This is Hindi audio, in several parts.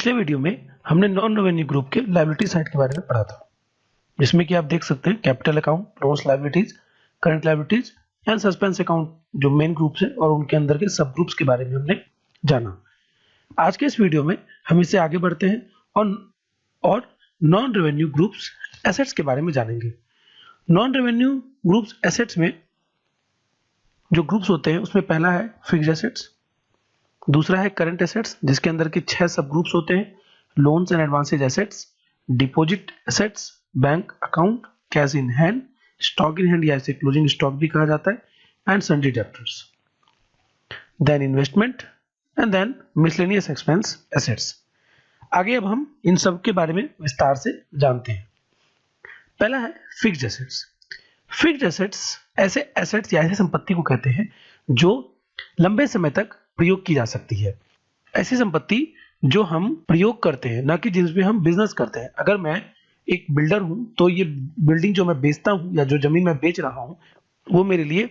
पिछले वीडियो में हमने नॉन रेवेन्यू ग्रुप के लायबिलिटी साइड के बारे में पढ़ा था, जिसमें कि आप देख सकते हैं capital account, loans liabilities, current liabilities and suspense account जो मेन ग्रुप्स है और उनके अंदर के सब ग्रुप्स के बारे में हमने जाना। आज के इस वीडियो में हम इससे आगे बढ़ते हैं और नॉन रेवेन्यू ग्रुप्स एसेट्स के बारे में जानेंगे। नॉन रेवेन्यू ग्रुप्स एसेट्स में जो ग्रुप्स होते हैं उसमें पहला है फिक्स्ड एसेट्स, दूसरा है करंट एसेट्स जिसके अंदर के 6 सब ग्रुप्स होते हैं, loans and advances assets, deposit assets, bank account, cash in hand, stock in hand या इसे क्लोजिंग स्टॉक भी कहा जाता है, and sundry debtors, then investment and then miscellaneous expense assets. आगे अब हम इन सब के बारे में विस्तार से जानते हैं। पहला है फिक्स्ड एसेट्स। फिक्स्ड एसेट्स ऐसे एसेट्स या ऐसी संपत्ति को कहते हैं जो लंबे समय तक प्रयोग की जा सकती है। ऐसी संपत्ति जो हम प्रयोग करते हैं, ना कि जिसमें हम बिजनेस करते हैं। अगर मैं एक बिल्डर हूं तो ये बिल्डिंग जो मैं बेचता हूं या जो जमीन मैं बेच रहा हूं वो मेरे लिए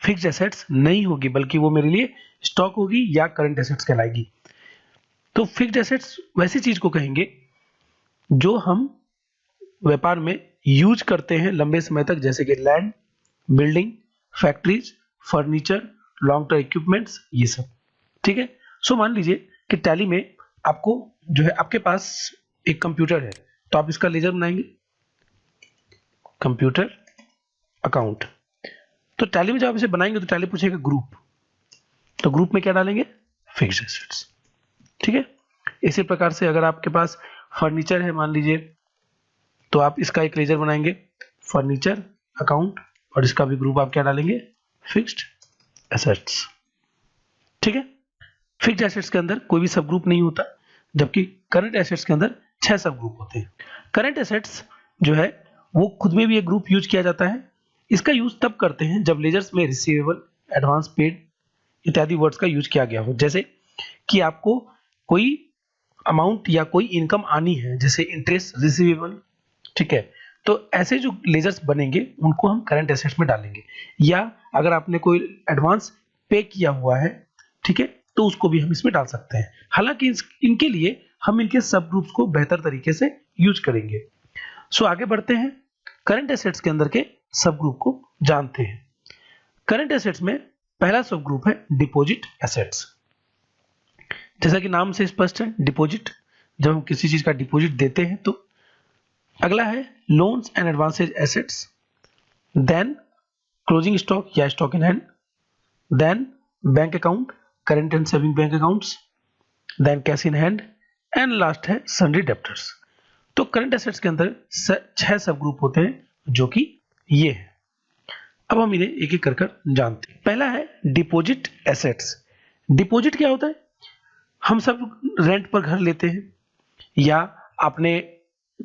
फिक्स्ड एसेट्स नहीं होगी, बल्कि वो मेरे लिए स्टॉक होगी या करंट एसेट्स कहलाएगी। तो फिक्स्ड एसेट्स वैसी चीज को कहेंगे जो हम व्यापार में यूज करते हैं लंबे समय तक, जैसे कि land, building, factories, furniture, long term equipments, ये सब। ठीक है। सो मान लीजिए कि टैली में आपको जो है आपके पास एक कंप्यूटर है, तो आप इसका लेजर बनाएंगे, कंप्यूटर अकाउंट। तो टैली में जब आप इसे बनाएंगे तो टैली पूछेगा ग्रुप, तो ग्रुप में क्या डालेंगे? Fixed assets. ठीक है। इसी प्रकार से अगर आपके पास फर्नीचर है मान लीजिए, तो आप इसका एक लेजर बनाएंगे, फर्नीचर अकाउंट, और इसका भी ग्रुप आप क्या डालेंगे? Fixed assets. ठीक है। फिक्स्ड एसेट्स के अंदर कोई भी सब ग्रुप नहीं होता, जबकि करंट एसेट्स के अंदर 6 सब ग्रुप होते हैं। करंट एसेट्स जो है वो खुद में भी एक ग्रुप यूज किया जाता है। इसका यूज तब करते हैं जब लेजर्स में रिसीवेबल, एडवांस पेड इत्यादि वर्ड्स का यूज किया गया हो। जैसे कि आपको कोई अमाउंट या कोई इनकम आनी है, जैसे इंटरेस्ट रिसीवेबल। ठीक है। तो ऐसे जो लेजर्स बनेंगे उनको हम करंट एसेट्स में डालेंगे, या अगर आपने कोई एडवांस पे किया हुआ है, ठीक है, तो उसको भी हम इसमें डाल सकते हैं। हालांकि इनके लिए हम इनके सब ग्रुप्स को बेहतर तरीके से यूज करेंगे। सो आगे बढ़ते हैं, करंट एसेट्स के अंदर के सब ग्रुप को जानते हैं। करंट एसेट्स में पहला सब ग्रुप है डिपॉजिट एसेट्स। जैसा कि नाम से स्पष्ट है, डिपॉजिट, जब हम किसी चीज का डिपॉजिट देते हैं। तो अगला है loans and advances assets, then closing stock या stock in hand, then bank account, current and saving bank accounts, then cash in hand, and last है सन्ड्री डेब्टर्स। तो करंट एसेट्स के अंदर 6 सब ग्रुप होते हैं जो कि ये है। अब हम इन्हें एक एक कर जानते हैं। पहला है डिपॉजिट एसेट्स। डिपॉजिट क्या होता है? हम सब रेंट पर घर लेते हैं, या आपने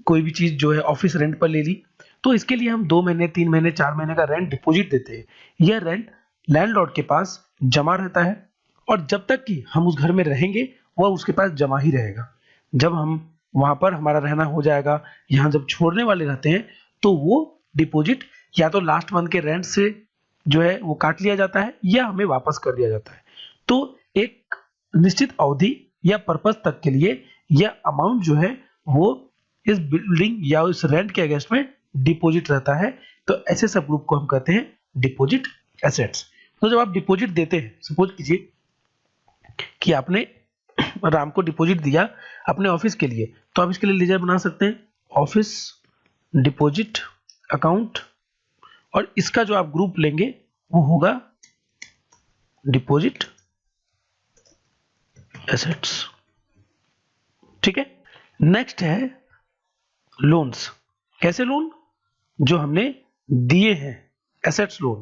कोई भी चीज जो है ऑफिस रेंट पर ले ली, तो इसके लिए हम 2 महीने, 3 महीने, 4 महीने का रेंट डिपॉजिट देते हैं। यह रेंट लैंडलॉर्ड के पास जमा रहता है, और जब तक कि हम उस घर में रहेंगे वह उसके पास जमा ही रहेगा। जब हम वहां पर हमारा रहना हो जाएगा, यहाँ जब छोड़ने वाले रहते हैं, तो वो डिपॉजिट या तो लास्ट मंथ के रेंट से जो है वो काट लिया जाता है, या हमें वापस कर दिया जाता है। तो एक निश्चित अवधि या पर्पस तक के लिए यह अमाउंट जो है वो इस बिल्डिंग या इस रेंट के अगेंस्ट में डिपॉजिट रहता है। तो ऐसे सब ग्रुप को हम कहते हैं डिपॉजिट एसेट्स। तो जब आप डिपॉजिट देते हैं, सपोज कीजिए कि आपने राम को डिपॉजिट दिया अपने ऑफिस के लिए, तो आप इसके लिए लेजर बना सकते हैं, ऑफिस डिपॉजिट अकाउंट, और इसका जो आप ग्रुप लेंगे वो होगा डिपॉजिट एसेट्स। ठीक है। नेक्स्ट है लोन्स। कैसे लोन? जो हमने दिए हैं, एसेट्स लोन।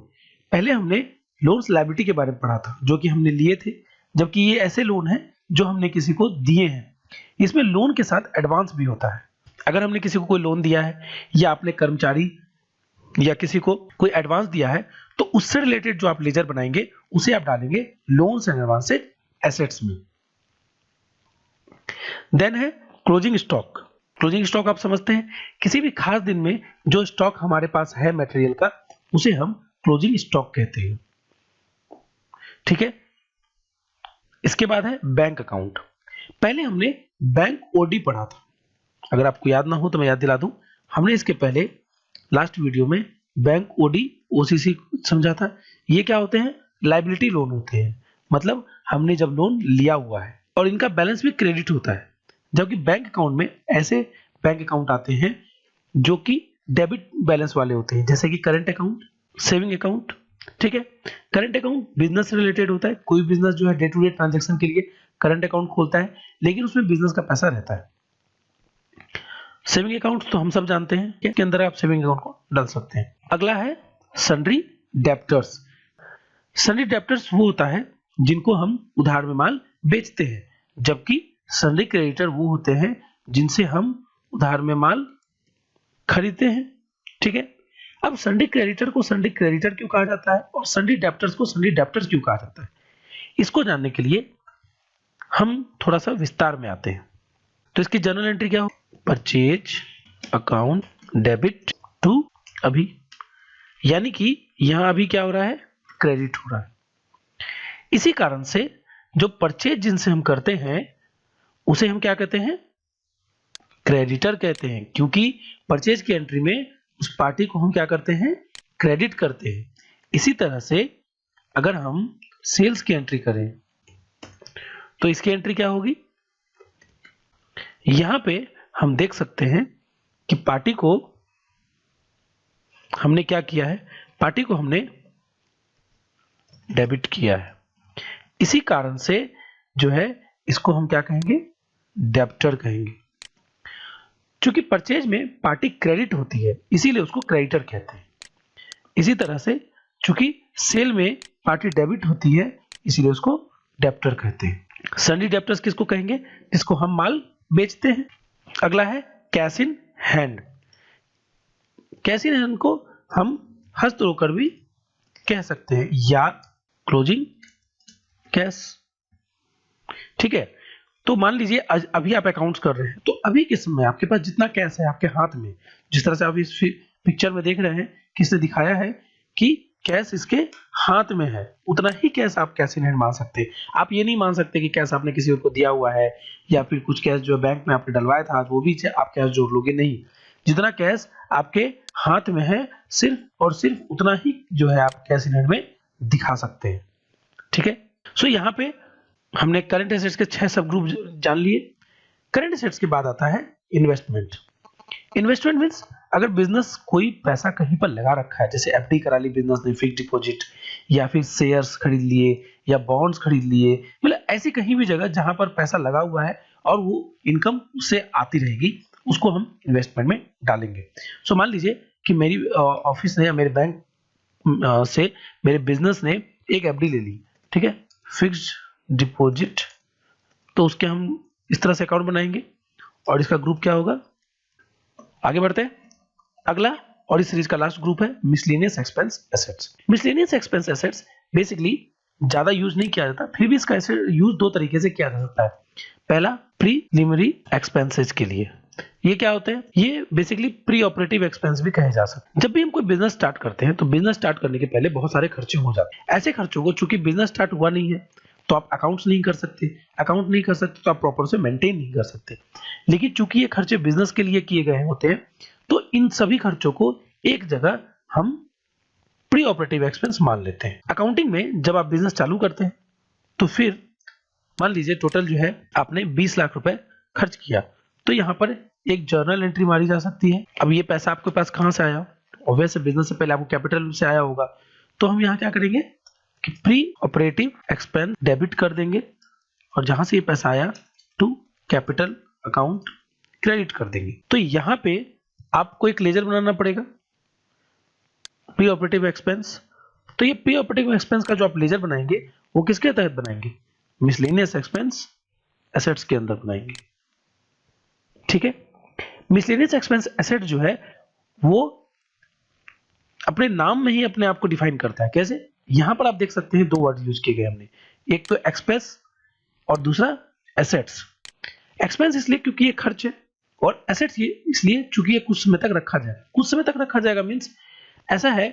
पहले हमने लोन्स लायबिलिटी के बारे में पढ़ा था, जो कि हमने लिए थे, जबकि ये ऐसे लोन है जो हमने किसी को दिए हैं। इसमें लोन के साथ एडवांस भी होता है। अगर हमने किसी को कोई लोन दिया है, या आपने कर्मचारी या किसी को कोई एडवांस दिया है, तो उससे रिलेटेड जो आप लेजर बनाएंगे उसे आप डालेंगे लोन्स एंड एडवांसेज एसेट्स में। देन है क्लोजिंग स्टॉक। क्लोजिंग स्टॉक आप समझते हैं, किसी भी खास दिन में जो स्टॉक हमारे पास है मटेरियल का, उसे हम क्लोजिंग स्टॉक कहते हैं। ठीक है। इसके बाद है बैंक अकाउंट। पहले हमने बैंक ओडी पढ़ा था, अगर आपको याद ना हो तो मैं याद दिला दूं, हमने इसके पहले लास्ट वीडियो में बैंक ओडी ओसीसी समझा था। ये क्या होते हैं? लायबिलिटी लोन होते हैं, मतलब हमने जब लोन लिया हुआ है और इनका बैलेंस भी क्रेडिट होता है, जबकि बैंक अकाउंट में ऐसे बैंक अकाउंट आते हैं जो कि डेबिट बैलेंस वाले होते हैं, जैसे कि करंट अकाउंट, सेविंग अकाउंट। ठीक है, करंट अकाउंट बिजनेस से रिलेटेड होता है, कोई बिजनेस जो है डे टू डे ट्रांजेक्शन के लिए करंट अकाउंट खोलता है, लेकिन उसमें बिजनेस का पैसा रहता है। सेविंग अकाउंट तो हम सब जानते हैं कि अंदर आप सेविंग अकाउंट को डाल सकते हैं। अगला है सन्ड्री डेब्टर्स। सन्ड्री डेब्टर्स वो होता है जिनको हम उधार में माल बेचते हैं, जबकि सन्ड्री क्रेडिटर वो होते हैं जिनसे हम उधार में माल खरीदते हैं। ठीक है, अब सन्ड्री क्रेडिटर को सन्ड्री क्रेडिटर क्यों कहा जाता है और सन्ड्री डेब्टर्स को सन्ड्री डेब्टर्स क्यों कहा जाता है, इसको जानने के लिए हम थोड़ा सा विस्तार में आते हैं। तो इसकी जर्नल एंट्री क्या हो? परचेज अकाउंट डेबिट टू अभी, यानी कि यहां अभी क्या हो रहा है? क्रेडिट हो रहा है। इसी कारण से जो परचेज जिनसे हम करते हैं उसे हम क्या कहते हैं? क्रेडिटर कहते हैं, क्योंकि परचेज की एंट्री में उस पार्टी को हम क्या करते हैं? क्रेडिट करते हैं। इसी तरह से अगर हम सेल्स की एंट्री करें तो इसकी एंट्री क्या होगी? यहां पे हम देख सकते हैं कि पार्टी को हमने क्या किया है? पार्टी को हमने डेबिट किया है। इसी कारण से जो है इसको हम क्या कहेंगे? डेब्टर कहेंगे। चूंकि परचेज में पार्टी क्रेडिट होती है इसीलिए उसको क्रेडिटर कहते हैं। इसी तरह से चूंकि सेल में पार्टी डेबिट होती है इसीलिए उसको डेब्टर कहते हैं। सन्ड्री डेब्टर्स किसको कहेंगे? जिसको हम माल बेचते हैं। अगला है cash in hand. Cash in hand को हम हस्त रोकर भी कह सकते हैं या क्लोजिंग कैश। ठीक है, तो मान लीजिए अभी आप अकाउंट्स कर रहे हैं, तो अभी के समय आपके पास जितना कैश है आपके हाथ में, जिस तरह से आप इस पिक्चर में देख रहे हैं किसने दिखाया है कि कैश इसके हाथ में है, उतना ही कैश आप कैश इन हैंड मान सकते हैं। आप ये नहीं मान सकते कि कैश आपने किसी और को दिया हुआ है या फिर कुछ कैश जो बैंक में आपने डलवाया था वो भी आप कैश जोड़ लोगे, नहीं। जितना कैश आपके हाथ में है सिर्फ और सिर्फ उतना ही जो है आप कैश इन हैंड में दिखा सकते हैं। ठीक है, सो यहाँ पे हमने करंट एसेट्स के 6 सब ग्रुप जान लिए। करंट एसेट्स के बाद आता है इन्वेस्टमेंट। इन्वेस्टमेंट मींस अगर बिजनेस कोई पैसा कहीं पर लगा रखा है, जैसे एफडी करा ली बिजनेस ने, फिक्स्ड डिपॉजिट, या फिर शेयर्स खरीद लिए या बॉन्ड्स खरीद लिए, मतलब ऐसी कहीं भी जगह जहां पर पैसा लगा हुआ है और वो इनकम उससे आती रहेगी, उसको हम इन्वेस्टमेंट में डालेंगे। सो मान लीजिए कि मेरी ऑफिस ने या मेरे बैंक से मेरे बिजनेस ने एक एफडी ले ली, ठीक है, फिक्स्ड डिपॉजिट, तो उसके हम इस तरह से अकाउंट बनाएंगे और इसका ग्रुप क्या होगा? आगे बढ़ते हैं। अगला और इस सीरीज का लास्ट ग्रुप है miscellaneous expense assets. Miscellaneous expense assets basically ज्यादा यूज नहीं किया जाता, फिर भी इसका यूज दो तरीके से किया जा सकता है। पहला प्रीलिमिनरी एक्सपेंसेस के लिए। ये क्या होते हैं? ये बेसिकली प्री ऑपरेटिव एक्सपेंस भी कहे जा सकते हैं। जब भी हम कोई बिजनेस स्टार्ट करते हैं तो बिजनेस स्टार्ट करने के पहले बहुत सारे खर्चे हो जाते हैं। ऐसे खर्चों को चूंकि बिजनेस स्टार्ट हुआ नहीं है तो आप अकाउंट्स नहीं कर सकते, अकाउंट नहीं कर सकते तो आप प्रॉपर से मेंटेन नहीं कर सकते। लेकिन चूंकि ये खर्चे बिजनेस के लिए किए गए होते हैं तो इन सभी खर्चों को एक जगह हम प्री ऑपरेटिव एक्सपेंस मान लेते हैं। अकाउंटिंग में जब आप बिजनेस चालू करते हैं तो फिर मान लीजिए टोटल जो है आपने 20 लाख रुपए खर्च किया, तो यहाँ पर एक जर्नल एंट्री मारी जा सकती है। अब ये पैसा आपके पास कहां से आया? ऑब्वियसली बिजनेस से पहले आपको कैपिटल से आया होगा, तो हम यहाँ क्या करेंगे कि प्री ऑपरेटिव एक्सपेंस डेबिट कर देंगे और जहां से ये पैसा आया टू कैपिटल अकाउंट क्रेडिट कर देंगे। तो यहाँ पे आपको एक लेजर बनाना पड़ेगा प्री ऑपरेटिव एक्सपेंस। तो ये प्री ऑपरेटिव एक्सपेंस का जो आप लेजर बनाएंगे वो किसके तहत बनाएंगे? मिसलेनियस एक्सपेंस एसेट्स के अंदर बनाएंगे। ठीक है, मिसलेनियस एक्सपेंस एसेट जो है वो अपने नाम में ही अपने आप को डिफाइन करता है। कैसे? यहां पर आप देख सकते हैं दो वर्ड यूज किए गए हमने, एक तो एक्सपेंस और दूसरा एसेट्स। एक्सपेंस इसलिए क्योंकि ये खर्च है और एसेट्स ये इसलिए क्योंकि ये कुछ समय तक रखा जाएगा। कुछ समय तक रखा जाएगा मींस ऐसा है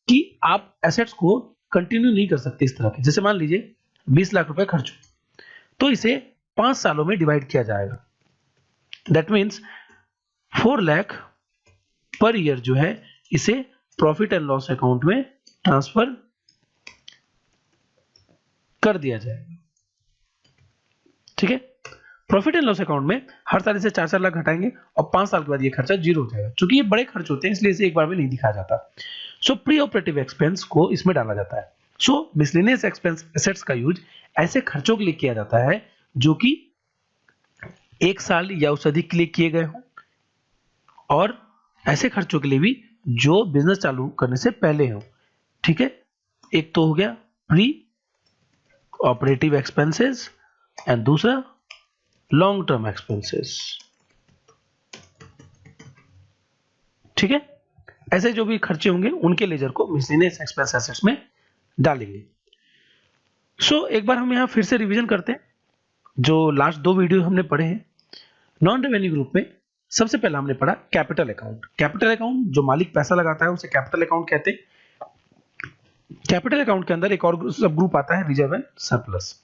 कि आप एसेट्स को कंटिन्यू नहीं कर सकते इस तरह के। जैसे मान लीजिए 20 लाख रुपए खर्च हो तो इसे 5 सालों में डिवाइड किया जाएगा। That means 4 lakh per year जो है इसे प्रॉफिट एंड लॉस अकाउंट में ट्रांसफर कर दिया जाएगा। ठीक है, प्रॉफिट एंड लॉस अकाउंट में हर साल इसे 4-4 लाख घटाएंगे और 5 साल के बाद ये खर्चा जीरो हो जाएगा। क्योंकि ये बड़े खर्च होते हैं इसलिए इसे एक बार में नहीं दिखाया जाता। सो प्री ऑपरेटिव एक्सपेंस को इसमें डाला जाता है। सो मिसलेनियस एक्सपेंस एसेट्स का यूज ऐसे खर्चों के लिए किया जाता है जो कि 1 साल या उससे अधिक के लिए किए गए हों, और ऐसे खर्चों के लिए भी जो बिजनेस चालू करने से पहले हो। ठीक है, एक तो हो गया प्री ऑपरेटिव एक्सपेंसेस एंड दूसरा लॉन्ग टर्म एक्सपेंसेस। ठीक है, ऐसे जो भी खर्चे होंगे उनके लेजर को मिसलेनियस एक्सपेंस एसेट्स में डालेंगे। सो एक बार हम यहां फिर से रिवीजन करते हैं जो लास्ट 2 वीडियो हमने पढ़े हैं। नॉन रेवेन्यू ग्रुप में सबसे पहला हमने पढ़ा कैपिटल अकाउंट। कैपिटल अकाउंट जो मालिक पैसा लगाता है उसे कैपिटल अकाउंट कहते हैं। कैपिटल अकाउंट के अंदर एक और सब ग्रुप आता है रिजर्व एंड सरप्लस।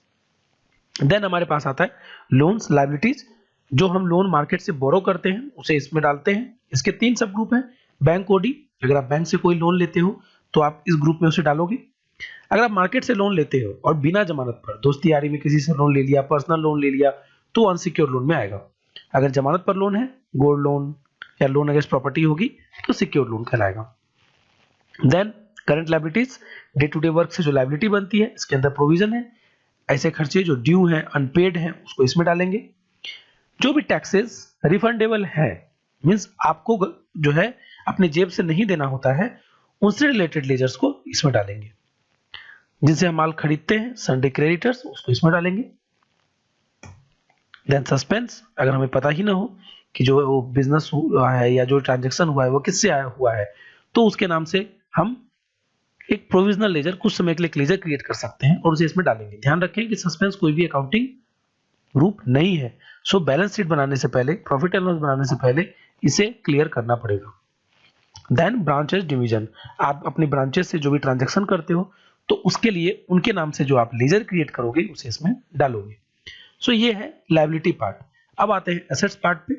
देन हमारे पास आता है लोन्स लायबिलिटीज, जो हम लोन मार्केट से बोरो करते हैं उसे इसमें डालते हैं। इसके 3 सब ग्रुप हैं। बैंक ओडी, अगर आप बैंक से कोई लोन लेते हो तो आप इस ग्रुप में उसे डालोगे। अगर आप मार्केट से लोन लेते हो और बिना जमानत पर दोस्ती यारी में किसी से लोन ले लिया, पर्सनल लोन ले लिया, तो अनसिक्योर्ड लोन में आएगा। अगर जमानत पर लोन है, गोल्ड लोन या लोन अगेंस्ट प्रॉपर्टी होगी, तो सिक्योर्ड लोन कहलाएगा। Then current liabilities, day to day work से जो लायबिलिटी बनती है इसके अंदर प्रोविजन है। ऐसे खर्चे जो ड्यू हैं, अनपेड हैं, उसको इसमें डालेंगे। जो भी टैक्सेस रिफंडेबल है, मींस आपको जो है अपने जेब से नहीं देना होता है, उनसे रिलेटेड लेजर्स को इसमें डालेंगे। जिनसे हम माल खरीदते हैं, संडे क्रेडिटर्स, उसको इसमें डालेंगे। देन सस्पेंस, अगर हमें पता ही ना हो कि जो बिजनेस हुआ है या जो ट्रांजैक्शन हुआ है वो किससे आया हुआ है, तो उसके नाम से हम एक प्रोविजनल लेजर, कुछ समय के लिए एक लेजर क्रिएट कर सकते हैं और उसे इसमें डालेंगे। ध्यान रखें कि सस्पेंस कोई भी अकाउंटिंग ग्रुप नहीं है। सो बैलेंस शीट बनाने से पहले, प्रॉफिट एंड लॉस बनाने से पहले इसे क्लियर करना पड़ेगा। देन ब्रांचेस डिवीजन, आप अपनी ब्रांचेस से जो भी ट्रांजैक्शन करते हो तो उसके लिए उनके नाम से जो आप लेजर क्रिएट करोगे उसे इसमें डालोगे। सो ये है लायबिलिटी पार्ट। अब आते हैं एसेट्स पार्ट पे।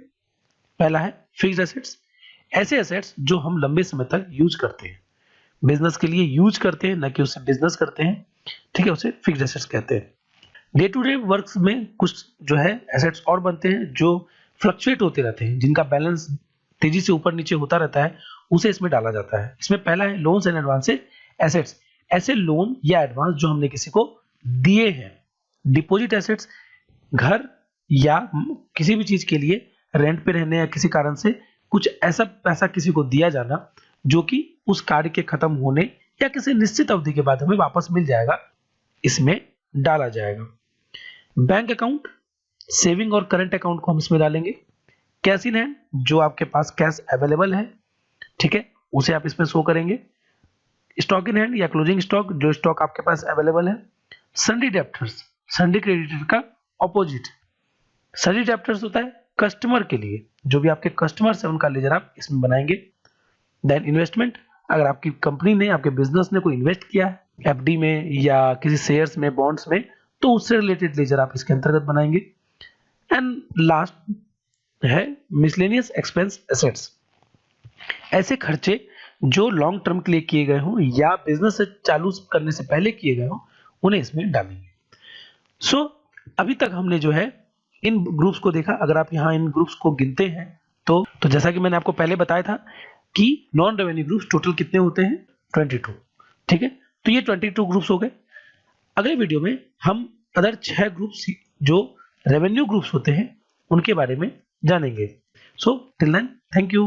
पहला है फिक्स्ड एसेट्स। ऐसे एसेट्स जो हम लंबे समय तक यूज करते हैं, बिजनेस के लिए यूज करते हैं, न कि उससे बिजनेस करते हैं। ठीक है, उसे फिक्स्ड एसेट्स कहते हैं। डे टू डे वर्क्स में कुछ जो है एसेट्स और बनते हैं जो फ्लक्चुएट होते रहते हैं, जिनका बैलेंस तेजी से ऊपर नीचे होता रहता है, उसे इसमें डाला जाता है। इसमें पहला है लोन्स एंड एडवांसेस एसेट्स। ऐसे लोन या एडवांस जो हमने किसी को दिए हैं। डिपॉजिट एसेट्स, घर या किसी भी चीज के लिए रेंट पे रहने या किसी कारण से कुछ ऐसा पैसा किसी को दिया जाना जो कि उस कार्य के खत्म होने या किसी निश्चित अवधि के बाद हमें वापस मिल जाएगा, इसमें डाला जाएगा। बैंक अकाउंट, सेविंग और करंट अकाउंट को हम इसमें डालेंगे। कैश इन हैंड, जो आपके पास कैश अवेलेबल है, ठीक है, उसे आप इसमें शो करेंगे। स्टॉक इन हैंड या क्लोजिंग स्टॉक, जो स्टॉक आपके पास अवेलेबल है। सन्डी डेब्टर्स, सन्डी क्रेडिटर का ऑपोजिट। सन्डी डेब्टर्स होता है कस्टमर के लिए, जो भी आपके कस्टमर्स है उनका लेजर आप इसमें बनाएंगे। देन इन्वेस्टमेंट, अगर आपकी कंपनी ने, आपके बिजनेस ने कोई इन्वेस्ट किया है एफडी में या किसी शेयर्स में, बॉन्ड्स में, तो उससे रिलेटेड लेजर आप इसके अंतर्गत बनाएंगे। एंड लास्ट है मिसलेनियस एक्सपेंस एसेट्स। ऐसे खर्चे जो लॉन्ग टर्म के लिए किए गए हों या बिजनेस से चालू करने से पहले किए गए हों, उन्हें इसमें डालेंगे। सो अभी तक हमने जो है इन ग्रुप्स को देखा। अगर आप यहाँ इन ग्रुप्स को गिनते हैं तो जैसा कि मैंने आपको पहले बताया था कि नॉन रेवेन्यू ग्रुप्स टोटल कितने होते हैं, 22। ठीक है, तो ये 22 ग्रुप्स हो गए। अगले वीडियो में हम अदर 6 ग्रुप्स जो रेवेन्यू ग्रुप्स होते हैं उनके बारे में जानेंगे। So till then, thank you.